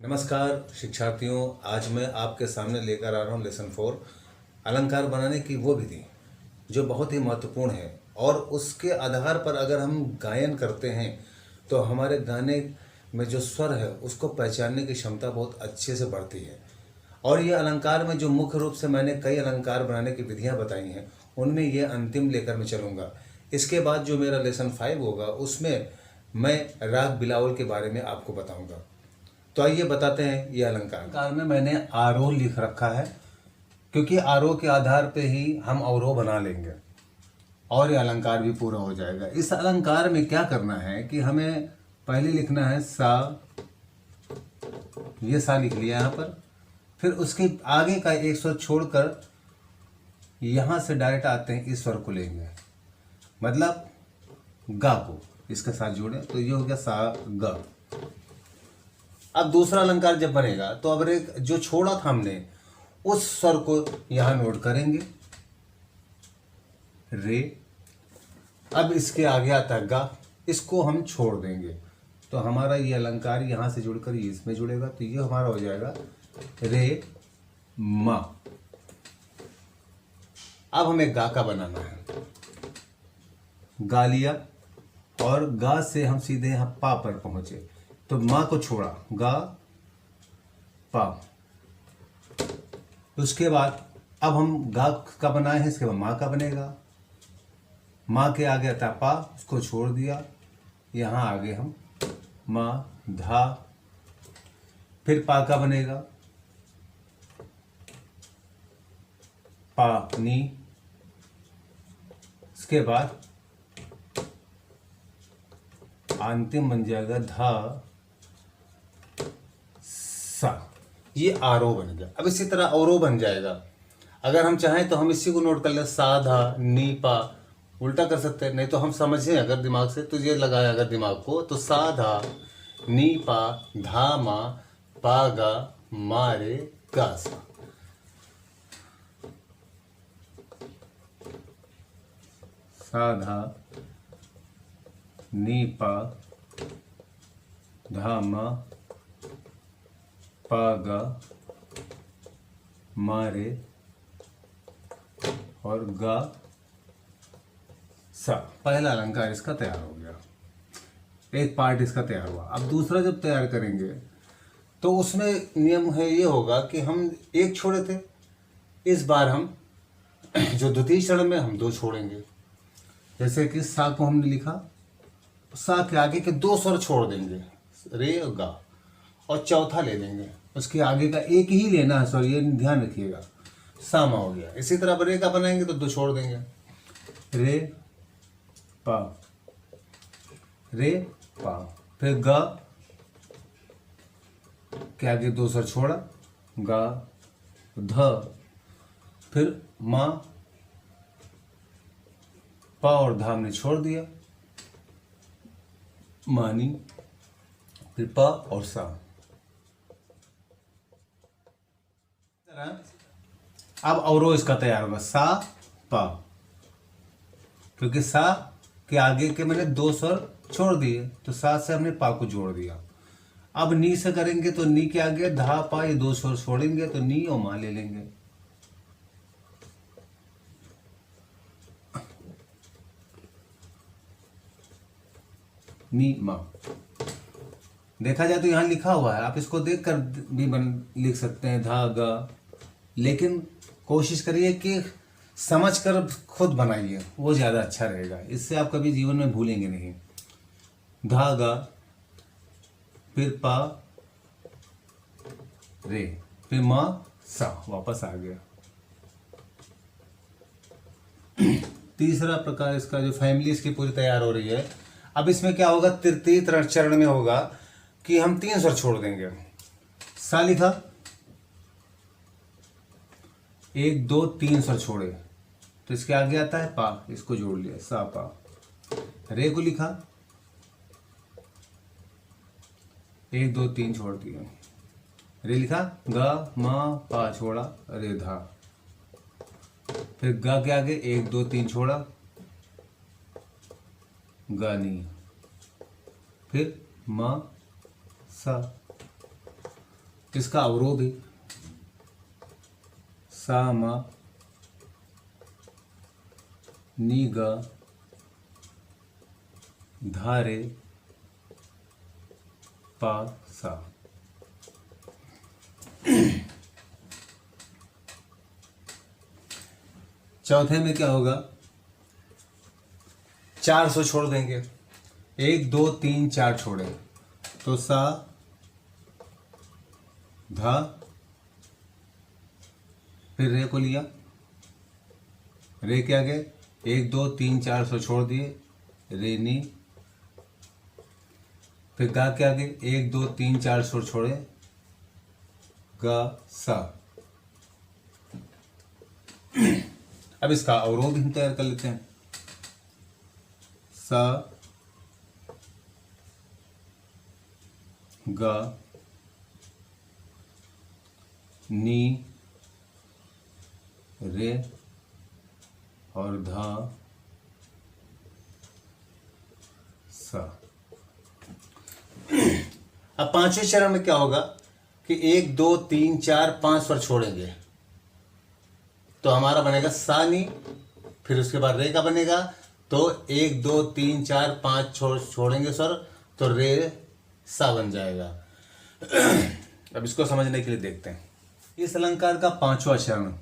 नमस्कार शिक्षार्थियों, आज मैं आपके सामने लेकर आ रहा हूँ लेसन 4 अलंकार बनाने की वो विधि जो बहुत ही महत्वपूर्ण है। और उसके आधार पर अगर हम गायन करते हैं तो हमारे गाने में जो स्वर है उसको पहचानने की क्षमता बहुत अच्छे से बढ़ती है। और ये अलंकार में जो मुख्य रूप से मैंने कई अलंकार बनाने की विधियाँ बताई हैं उनमें ये अंतिम लेकर मैं चलूँगा। इसके बाद जो मेरा लेसन 5 होगा उसमें मैं राग बिलावल के बारे में आपको बताऊँगा। तो आइए बताते हैं ये अलंकार में मैंने आरोह लिख रखा है क्योंकि आरोह के आधार पे ही हम अवरोह बना लेंगे और ये अलंकार भी पूरा हो जाएगा। इस अलंकार में क्या करना है कि हमें पहले लिखना है सा, ये सा लिख लिया यहाँ पर। फिर उसके आगे का एक स्वर छोड़कर यहाँ से डायरेक्ट आते हैं, इस स्वर को लेंगे, मतलब गा को इसके साथ जोड़े तो ये हो गया सा गा। अब दूसरा अलंकार जब बनेगा तो अब एक जो छोड़ा था हमने उस स्वर को यहां नोट करेंगे, रे। अब इसके आगे आता है गा, इसको हम छोड़ देंगे तो हमारा ये अलंकार यहां से जुड़कर ये इसमें जुड़ेगा तो ये हमारा हो जाएगा रे मा। अब हमें गा का बनाना है, गा लिया और गा से हम सीधे यहां पा पर पहुंचे तो माँ को छोड़ा, गा पा। उसके बाद अब हम गा का बनाए हैं, इसके बाद माँ का बनेगा। माँ के आगे आता पा, उसको छोड़ दिया, यहाँ आगे हम माँ धा। फिर पा का बनेगा पा नी। इसके बाद अंतिम बन जाएगा धा सा। ये आरोह बन गया। अब इसी तरह अवरोह बन जाएगा। अगर हम चाहें तो हम इसी को नोट कर ले, सा धा नी पा, उल्टा कर सकते हैं। नहीं तो हम समझें अगर दिमाग से तो ये लगाए अगर दिमाग को तो सा धा नी पा धा मा पा गा मा रे गा सा। सा धा नी पा धा मा पा गा मा रे और गा सा। पहला अलंकार इसका तैयार हो गया, एक पार्ट इसका तैयार हुआ। अब दूसरा जब तैयार करेंगे तो उसमें नियम है ये होगा कि हम एक छोड़े थे, इस बार हम जो द्वितीय चरण में हम दो छोड़ेंगे। जैसे कि सा को हमने लिखा, सा के आगे के दो स्वर छोड़ देंगे, रे और गा, और चौथा ले लेंगे, उसके आगे का एक ही लेना है स्वर, ये ध्यान रखिएगा। सामा हो गया। इसी तरह रे का बनाएंगे तो दो छोड़ देंगे, रे पा रे पा। फिर गा के आगे दो स्वर छोड़ा, गा ध। फिर मा पा और धा हमने छोड़ दिया, मानी। फिर पा और सा। अब अवरोह इसका तैयार होगा, सा पा, क्योंकि सा के आगे के मैंने दो स्वर छोड़ दिए तो सा से हमने पा को जोड़ दिया। अब नी से करेंगे तो नी के आगे धा पा, ये दो स्वर छोड़ेंगे तो नी और मा ले लेंगे। नी मा। देखा जाए तो यहां लिखा हुआ है, आप इसको देखकर भी लिख सकते हैं धा गा, लेकिन कोशिश करिए कि समझकर खुद बनाइए, वो ज़्यादा अच्छा रहेगा। इससे आप कभी जीवन में भूलेंगे नहीं। धा गा, फिर पा रे, फिर मा सा, वापस आ गया। तीसरा प्रकार इसका जो फैमिली इसकी पूरी तैयार हो रही है। अब इसमें क्या होगा, तृतीय चरण में होगा कि हम तीन स्वर छोड़ देंगे। सा लिखा, एक दो तीन स्वर छोड़े तो इसके आगे आता है पा, इसको जोड़ लिया, सा पा। रे को लिखा, एक दो तीन छोड़ दिए, रे लिखा, गा मा पा छोड़ा, रे धा। फिर गा के आगे एक दो तीन छोड़ा, गानी। फिर मा सा। इसका अवरोह भी सा मा नी गा धा रे पा सा। चौथे में क्या होगा, 400 छोड़ देंगे, 1 2 3 4 छोड़े तो सा धा, फिर रे को लिया, रे के आगे 1 2 3 4 सौ छोड़ दिए, रे नी, फिर गा के आगे 1 2 3 4 सौ छोड़े, गा सा। अब इसका अवरोह भी हम तैयार कर लेते हैं। सा गा नी रे और धा सा। अब पांचवें चरण में क्या होगा कि 1 2 3 4 5 स्वर छोड़ेंगे तो हमारा बनेगा सा नी, फिर उसके बाद रे का बनेगा तो 1 2 3 4 5 छोड़ेंगे स्वर तो रे सा बन जाएगा। अब इसको समझने के लिए देखते हैं। इस अलंकार का पांचवा चरण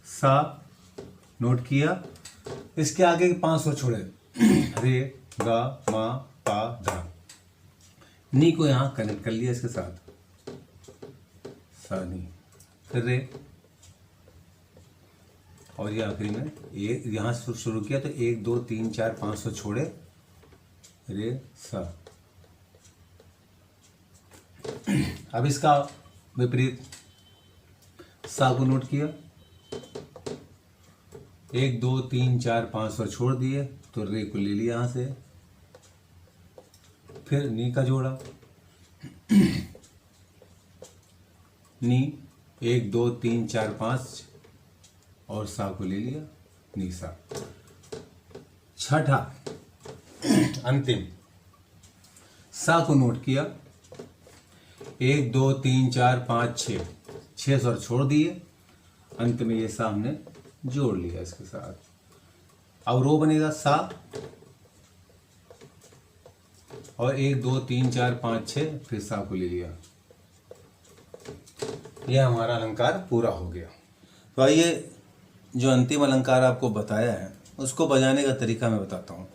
सा नोट किया, इसके आगे 5 स्वर छोड़े, रे गा मा पा धा, नी को यहां कनेक्ट कर लिया इसके साथ, सा नी, फिर रे, और ये आखिरी में एक यहाँ से शुरू किया तो 1 2 3 4 5 सौ छोड़े, रे सा। अब इसका विपरीत सा को नोट किया, 1 2 3 4 5 सौ छोड़ दिए तो रे को ले लिया यहाँ से, फिर नी का जोड़ा, नी 1 2 3 4 5 और सा को ले लिया, नी सा। छठा अंतिम सा को नोट किया, 1 2 3 4 5 6 स्वर छोड़ दिए, अंत में ये सा हमने जोड़ लिया इसके साथ। अब रो बनेगा सा और 1 2 3 4 5 6 फिर सा को ले लिया, यह हमारा अलंकार पूरा हो गया। तो आइए जो अंतिम अलंकार आपको बताया है उसको बजाने का तरीका मैं बताता हूँ।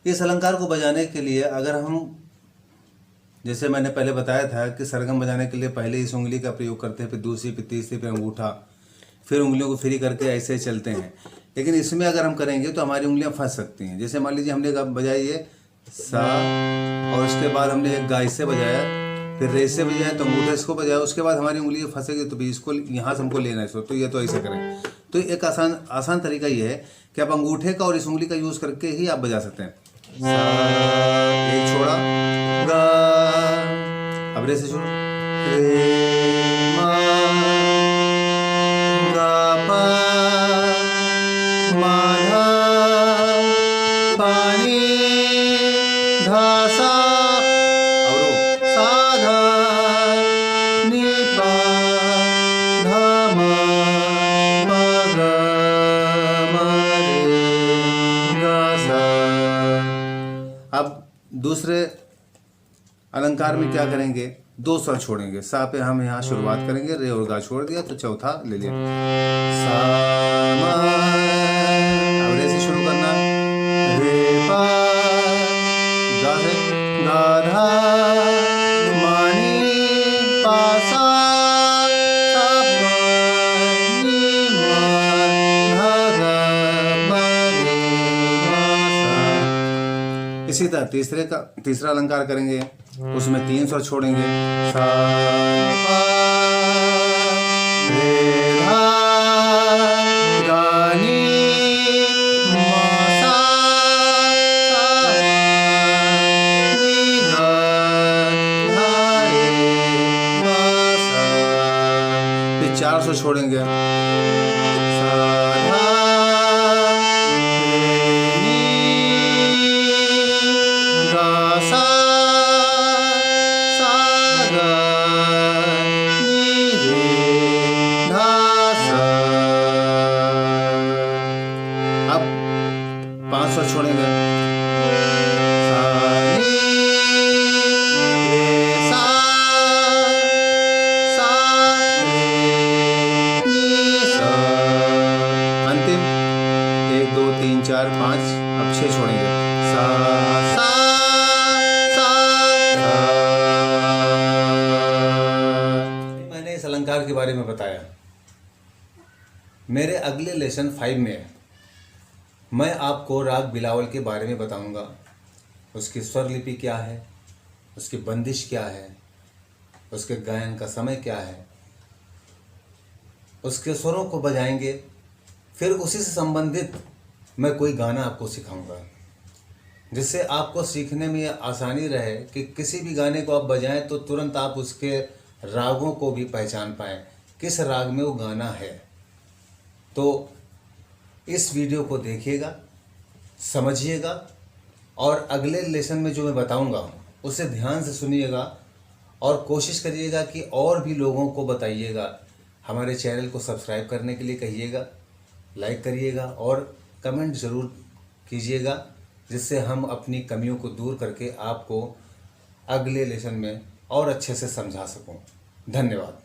इस अलंकार को बजाने के लिए अगर हम, जैसे मैंने पहले बताया था कि सरगम बजाने के लिए पहले इस उंगली का प्रयोग करते हैं, फिर दूसरी, फिर तीसरी, फिर अंगूठा, फिर उंगलियों को फ्री करके ऐसे चलते हैं। लेकिन इसमें अगर हम करेंगे तो हमारी उंगलियां फंस सकती हैं। जैसे मान लीजिए हमने बजाई ये सा और उसके बाद हमने एक गा से बजाया, फिर रे से बजाया तो अंगूठे इसको बजाया, उसके बाद हमारी उंगली फंसेगी तो भी इसको यहाँ से हमको लेना है इसको, तो ये तो ऐसे करें। तो एक आसान तरीका ये है कि आप अंगूठे का और इस उंगली का यूज़ करके ही आप बजा सकते हैं। सा एक छोड़ा, गा, अब रे से छोड़ो, रे मा गा पा मा धा पा नी धा सा, और रो सा धा नी पा धा मा पा गा मा रे गा सा। अब दूसरे अलंकार में क्या करेंगे, 2 स्वर छोड़ेंगे। सा पे हम यहाँ शुरुआत करेंगे, रे और गा छोड़ दिया तो चौथा ले लिया, सा मा, अब रे से शुरू करना, रे पा, गा से गा धा मा नी पा सा, सा पा नी मा धा गा मा रे गा सा। इसी तरह तीसरा अलंकार करेंगे, उसमें 3 स्वर छोड़ेंगे, सा पा रे धा गा नी मा सा, सा पा नी गा धा रे गा सा। फिर 4 स्वर छोड़ेंगे, सा धा रे नी गा सा, सा के बारे में बताया। मेरे अगले लेसन 5 में मैं आपको राग बिलावल के बारे में बताऊंगा। उसकी स्वर लिपि क्या है, उसकी बंदिश क्या है, उसके गायन का समय क्या है, उसके स्वरों को बजाएंगे। फिर उसी से संबंधित मैं कोई गाना आपको सिखाऊंगा, जिससे आपको सीखने में आसानी रहे कि किसी भी गाने को आप बजाएं तो तुरंत आप उसके रागों को भी पहचान पाएं, किस राग में वो गाना है। तो इस वीडियो को देखिएगा, समझिएगा और अगले लेसन में जो मैं बताऊंगा उसे ध्यान से सुनिएगा और कोशिश करिएगा कि और भी लोगों को बताइएगा। हमारे चैनल को सब्सक्राइब करने के लिए कहिएगा, लाइक करिएगा और कमेंट ज़रूर कीजिएगा, जिससे हम अपनी कमियों को दूर करके आपको अगले लेसन में और अच्छे से समझा सकूं। धन्यवाद।